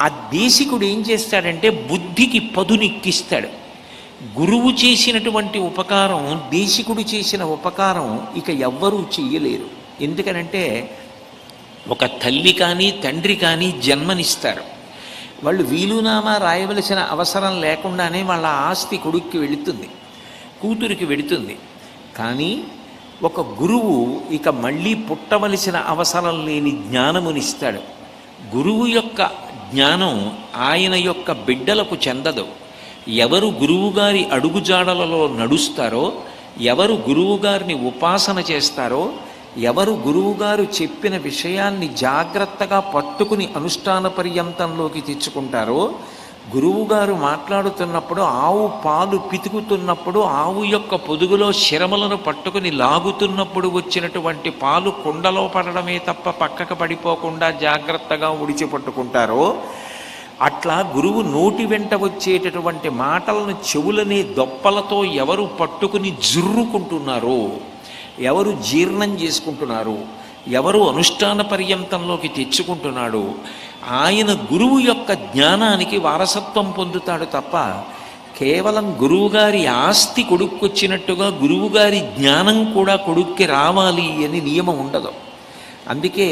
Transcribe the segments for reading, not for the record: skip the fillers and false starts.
ఆ దేశికుడు ఏం చేస్తాడంటే బుద్ధికి పదునెక్కిస్తాడు. గురువు చేసినటువంటి ఉపకారం, దేశికుడు చేసిన ఉపకారం ఇక ఎవ్వరూ చెయ్యలేరు. ఎందుకనంటే ఒక తల్లి కానీ తండ్రి కానీ జన్మనిస్తారు. వాళ్ళు వీలునామా రాయవలసిన అవసరం లేకుండానే వాళ్ళ ఆస్తి కొడుక్కి వెళుతుంది, కూతురికి వెళుతుంది. కానీ ఒక గురువు ఇక మళ్ళీ పుట్టవలసిన అవసరం లేని జ్ఞానమునిస్తాడు. గురువు యొక్క జ్ఞానం ఆయన యొక్క బిడ్డలకు చెందదు. ఎవరు గురువుగారి అడుగుజాడలలో నడుస్తారో, ఎవరు గురువుగారిని ఉపాసన చేస్తారో, ఎవరు గురువుగారు చెప్పిన విషయాన్ని జాగ్రత్తగా పట్టుకుని అనుష్ఠాన పర్యంతంలోకి తెచ్చుకుంటారో, గురువుగారు మాట్లాడుతున్నప్పుడు ఆవు పాలు పితుకుతున్నప్పుడు ఆవు యొక్క పొదుగులో శిరములను పట్టుకుని లాగుతున్నప్పుడు వచ్చినటువంటి పాలు కుండలో పడడమే తప్ప పక్కకు పడిపోకుండా జాగ్రత్తగా ఉడిచిపట్టుకుంటారో, అట్లా గురువు నోటి వెంట వచ్చేటటువంటి మాటలను చెవులనే దొప్పలతో ఎవరు పట్టుకుని జుర్రుకుంటున్నారో, ఎవరు జీర్ణం చేసుకుంటున్నారో, ఎవరు అనుష్ఠాన పర్యంతంలోకి తెచ్చుకుంటున్నాడో ఆయన గురువు యొక్క జ్ఞానానికి వారసత్వం పొందుతాడు తప్ప కేవలం గురువుగారి ఆస్తి కొడుక్కొచ్చినట్టుగా గురువుగారి జ్ఞానం కూడా కొడుక్కి రావాలి అని నియమం ఉండదు. అందుకే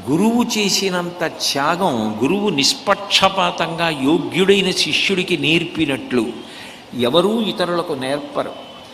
గురువు చేసినంత త్యాగం గురువు నిష్పక్షపాతంగా యోగ్యుడైన శిష్యుడికి నేర్పినట్లు ఎవరూ ఇతరులకు నేర్పరు.